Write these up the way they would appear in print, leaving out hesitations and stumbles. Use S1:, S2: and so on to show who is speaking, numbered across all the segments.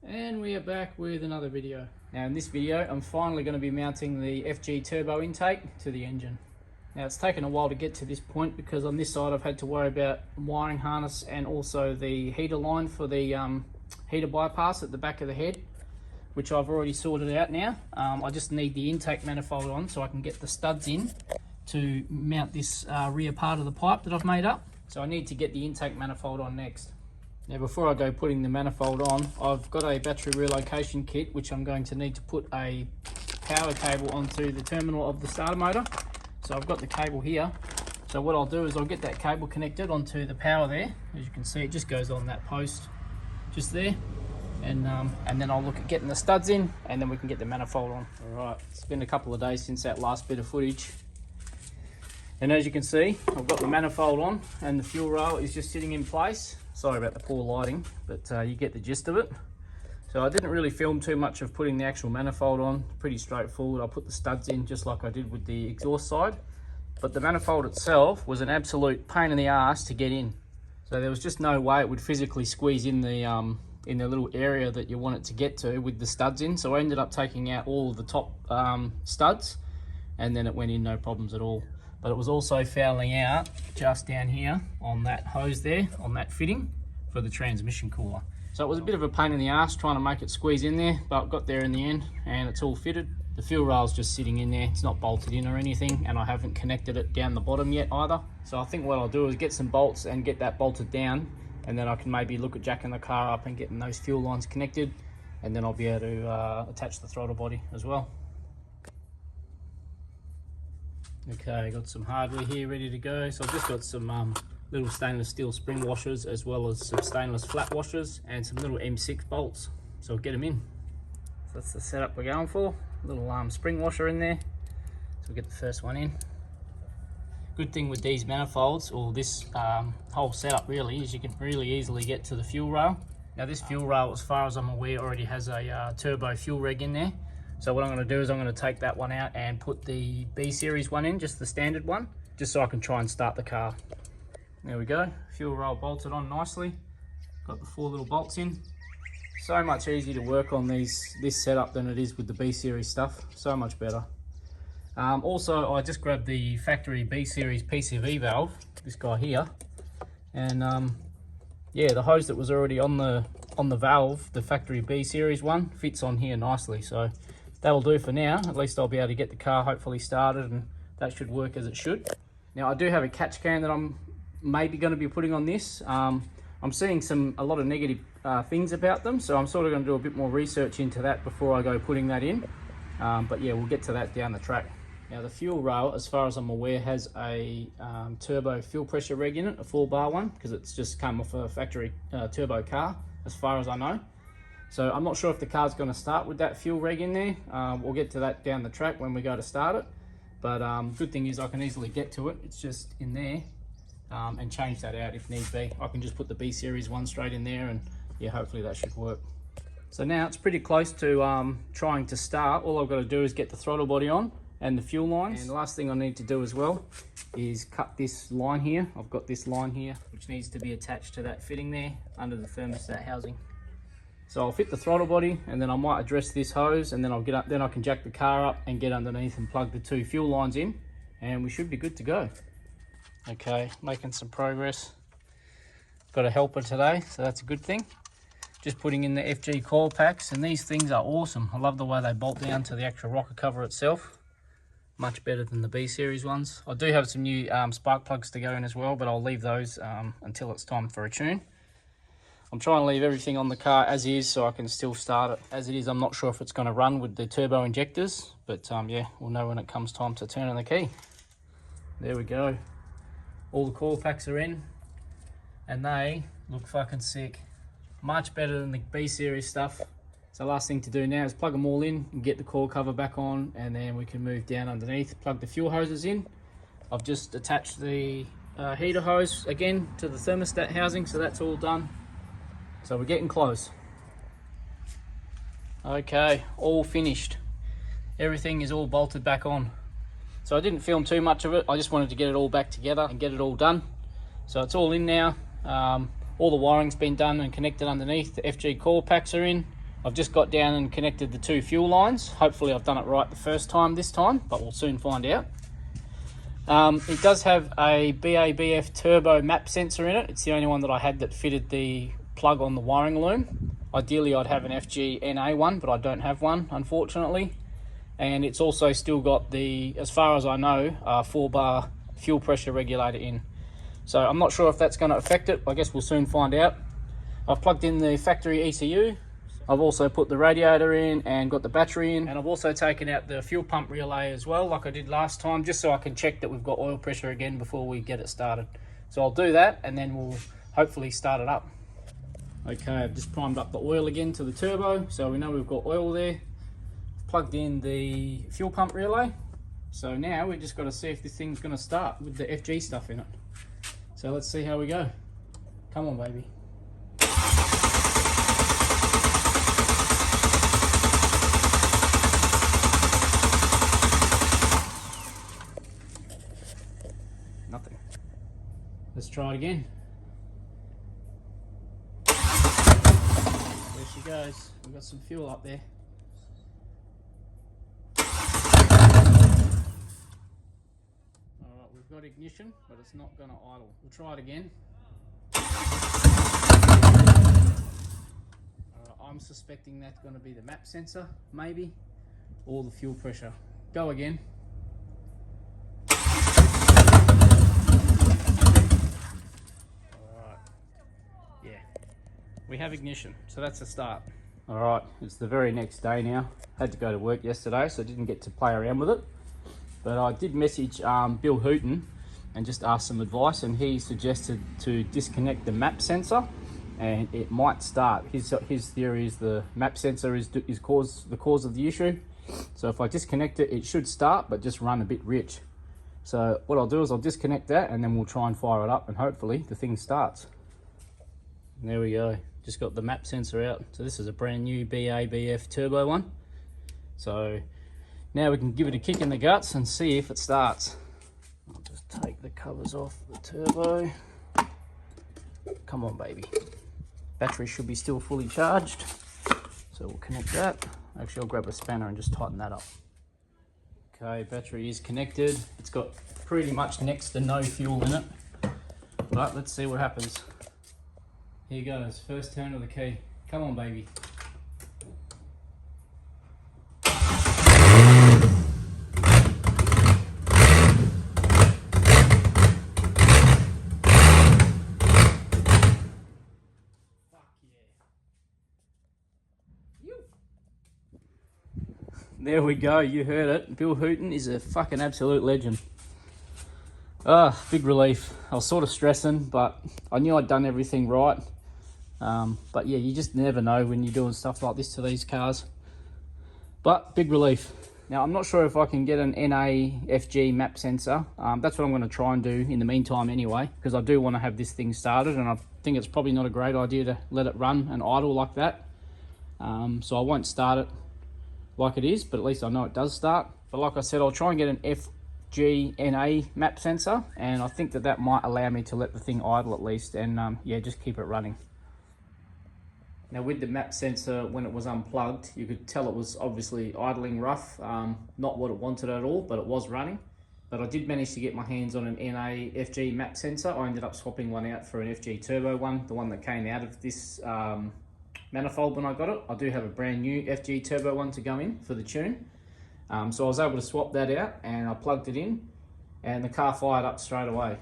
S1: And we are back with another video. Now in this video I'm finally going to be mounting the FG turbo intake to the engine. Now it's taken a while to get to this point because on this side I've had to worry about wiring harness and also the heater line for the heater bypass at the back of the head, which I've already sorted out now. I just need the intake manifold on so I can get the studs in to mount this rear part of the pipe that I've made up. So I need to get the intake manifold on next. Now before I go putting the manifold on, I've got a battery relocation kit which I'm going to need to put a power cable onto the terminal of the starter motor. So I've got the cable here. So what I'll do is I'll get that cable connected onto the power there. As you can see, it just goes on that post just there. And then I'll look at getting the studs in and then we can get the manifold on. Alright, it's been a couple of days since that last bit of footage. And as you can see, I've got the manifold on and the fuel rail is just sitting in place. Sorry about the poor lighting, but you get the gist of it. So I didn't really film too much of putting the actual manifold on, pretty straightforward. I put the studs in just like I did with the exhaust side. But the manifold itself was an absolute pain in the ass to get in. So there was just no way it would physically squeeze in the little area that you want it to get to with the studs in. So I ended up taking out all of the top studs and then it went in no problems at all. But it was also fouling out just down here on that hose there, on that fitting for the transmission cooler. So it was a bit of a pain in the ass trying to make it squeeze in there, but got there in the end and it's all fitted. The fuel rail's just sitting in there, it's not bolted in or anything, and I haven't connected it down the bottom yet either. So I think what I'll do is get some bolts and get that bolted down, and then I can maybe look at jacking the car up and getting those fuel lines connected, and then I'll be able to attach the throttle body as well. Okay, got some hardware here ready to go. So I've just got some little stainless steel spring washers as well as some stainless flat washers and some little M6 bolts. So I'll get them in. So that's the setup we're going for. A little spring washer in there. So we'll get the first one in. Good thing with these manifolds, or this whole setup really, is you can really easily get to the fuel rail. Now this fuel rail, as far as I'm aware, already has a turbo fuel reg in there. So what I'm going to do is I'm going to take that one out and put the B series one in, just the standard one, just so I can try and start the car. There we go, fuel rail bolted on nicely. Got the 4 little bolts in. So much easier to work on this setup than it is with the B series stuff, so much better. Also, I just grabbed the factory B series PCV valve, this guy here, and yeah, the hose that was already on the valve, the factory B series one, fits on here nicely. So that'll do for now. At least I'll be able to get the car hopefully started and that should work as it should. Now I do have a catch can that I'm maybe going to be putting on this. I'm seeing a lot of negative things about them, so I'm sort of going to do a bit more research into that before I go putting that in. But yeah, we'll get to that down the track. Now the fuel rail, as far as I'm aware, has a turbo fuel pressure reg in it, a 4-bar one, because it's just come off a factory turbo car, as far as I know. So I'm not sure if the car's going to start with that fuel reg in there. We'll get to that down the track when we go to start it. But good thing is I can easily get to it. It's just in there, and change that out if need be. I can just put the B series one straight in there, and yeah, hopefully that should work. So now it's pretty close to trying to start. All I've got to do is get the throttle body on and the fuel lines. And the last thing I need to do as well is cut this line here. I've got this line here, which needs to be attached to that fitting there under the thermostat housing. So I'll fit the throttle body and then I might address this hose, and then I'll get up, then I can jack the car up and get underneath and plug the 2 fuel lines in, and we should be good to go. Okay, making some progress. Got a helper today, so that's a good thing. Just putting in the FG coil packs, and these things are awesome. I love the way they bolt down to the actual rocker cover itself. Much better than the B series ones. I do have some new spark plugs to go in as well, but I'll leave those until it's time for a tune. I'm trying to leave everything on the car as is so I can still start it as it is. I'm not sure if it's going to run with the turbo injectors, but yeah, we'll know when it comes time to turn on the key. There we go. All the coil packs are in and they look fucking sick. Much better than the B series stuff. So the last thing to do now is plug them all in and get the coil cover back on, and then we can move down underneath, plug the fuel hoses in. I've just attached the heater hose again to the thermostat housing, so that's all done. So we're getting close. Okay, all finished. Everything is all bolted back on. So I didn't film too much of it. I just wanted to get it all back together and get it all done. So it's all in now. All the wiring's been done and connected underneath. The FG coil packs are in. I've just got down and connected the two fuel lines. Hopefully I've done it right the first time this time, but we'll soon find out. It does have a BABF turbo map sensor in it. It's the only one that I had that fitted the plug on the wiring loom. Ideally I'd have an FG NA one, but I don't have one, unfortunately. And it's also still got the, as far as I know, 4-bar fuel pressure regulator in. So I'm not sure if that's going to affect it. I guess we'll soon find out. I've plugged in the factory ECU. I've also put the radiator in and got the battery in, and I've also taken out the fuel pump relay as well, like I did last time, just so I can check that we've got oil pressure again before we get it started. So I'll do that and then we'll hopefully start it up. Okay, I've just primed up the oil again to the turbo, so we know we've got oil there. Plugged in the fuel pump relay, so now we've just got to see if this thing's going to start with the FG stuff in it. So let's see how we go. Come on, baby. Nothing. Let's try it again. There she goes. We've got some fuel up there. Alright, we've got ignition, but it's not going to idle. We'll try it again. I'm suspecting that's going to be the map sensor, maybe, or the fuel pressure. Go again. We have ignition, so that's a start. All right, it's the very next day now. Had to go to work yesterday, so I didn't get to play around with it. But I did message Bill Hooton and just ask some advice, and he suggested to disconnect the map sensor and it might start. His theory is the map sensor is the cause of the issue. So if I disconnect it, it should start, but just run a bit rich. So what I'll do is I'll disconnect that and then we'll try and fire it up and hopefully the thing starts. There we go. Just got the map sensor out. So this is a brand new BABF turbo one. So now we can give it a kick in the guts and see if it starts. I'll just take the covers off the turbo. Come on, baby. Battery should be still fully charged. So we'll connect that. Actually, I'll grab a spanner and just tighten that up. Okay, battery is connected. It's got pretty much next to no fuel in it. But let's see what happens. Here goes, first turn of the key. Come on, baby. Fuck yeah. There we go, you heard it. Bill Hooton is a fucking absolute legend. Big relief. I was sort of stressing, but I knew I'd done everything right. But yeah, you just never know when you're doing stuff like this to these cars. But big relief. Now I'm not sure if I can get an NA FG map sensor. That's what I'm going to try and do in the meantime anyway, because I do want to have this thing started, and I think it's probably not a great idea to let it run and idle like that. So I won't start it like it is, but at least I know it does start. But like I said, I'll try and get an FG NA map sensor, and I think that might allow me to let the thing idle at least, and yeah, just keep it running. Now with the map sensor, when it was unplugged, you could tell it was obviously idling rough, not what it wanted at all, but it was running. But I did manage to get my hands on an NA FG map sensor. I ended up swapping one out for an FG turbo one, the one that came out of this manifold when I got it. I do have a brand new FG turbo one to go in for the tune. So I was able to swap that out and I plugged it in and the car fired up straight away.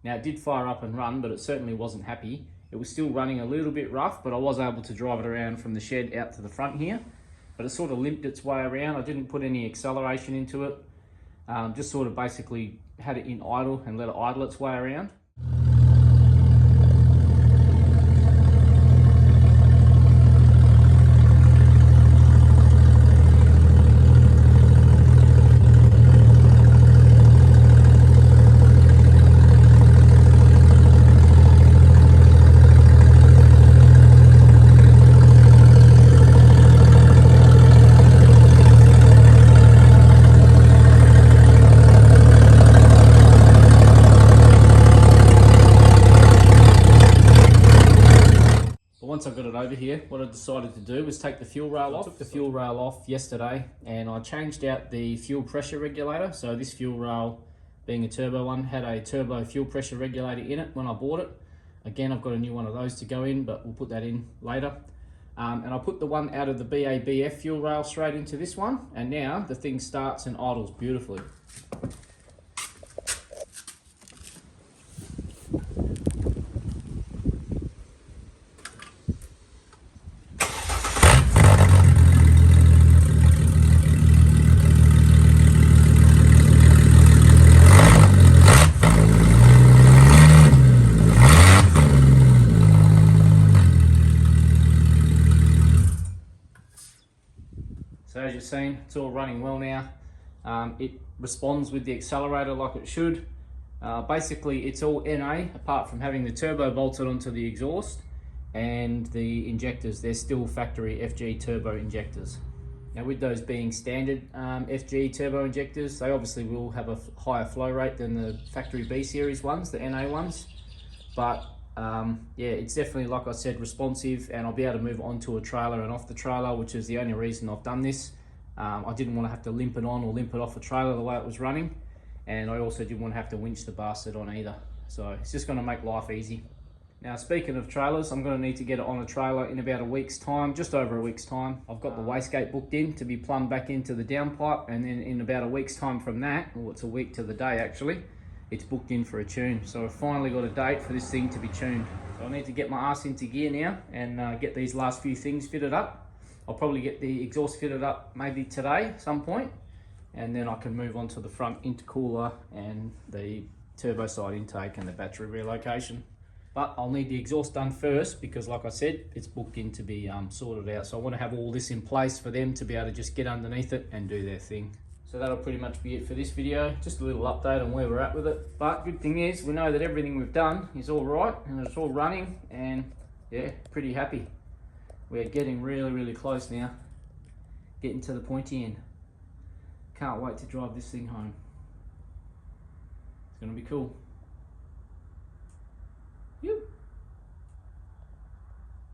S1: Now it did fire up and run, but it certainly wasn't happy. It was still running a little bit rough, but I was able to drive it around from the shed out to the front here. But it sort of limped its way around. I didn't put any acceleration into it. Just sort of basically had it in idle and let it idle its way around. So once I got it over here, what I decided to do was take the fuel rail off. I took the fuel rail off yesterday and I changed out the fuel pressure regulator. So this fuel rail, being a turbo one, had a turbo fuel pressure regulator in it when I bought it. Again, I've got a new one of those to go in, but we'll put that in later. And I put the one out of the BABF fuel rail straight into this one, and now the thing starts and idles beautifully. So as you've seen, it's all running well now. It responds with the accelerator like it should. Basically, it's all NA, apart from having the turbo bolted onto the exhaust, and the injectors, they're still factory FG turbo injectors. Now with those being standard FG turbo injectors, they obviously will have a higher flow rate than the factory B series ones, the NA ones. But yeah, it's definitely, like I said, responsive, and I'll be able to move onto a trailer and off the trailer, which is the only reason I've done this. I didn't want to have to limp it on or limp it off a trailer the way it was running, and I also didn't want to have to winch the bastard on either. So it's just going to make life easy. Now speaking of trailers, I'm going to need to get it on a trailer in about a week's time, just over a week's time. I've got the wastegate booked in to be plumbed back into the downpipe, and then in about a week's time from that, well, it's a week to the day actually, it's booked in for a tune. So I've finally got a date for this thing to be tuned. So I need to get my ass into gear now and get these last few things fitted up. I'll probably get the exhaust fitted up maybe today at some point, and then I can move on to the front intercooler and the turbo side intake and the battery relocation. But I'll need the exhaust done first because, like I said, it's booked in to be sorted out. So I want to have all this in place for them to be able to just get underneath it and do their thing. So that'll pretty much be it for this video. Just a little update on where we're at with it. But good thing is, we know that everything we've done is all right and it's all running, and yeah, pretty happy. We're getting really, really close now. Getting to the pointy end. Can't wait to drive this thing home. It's gonna be cool. Yep.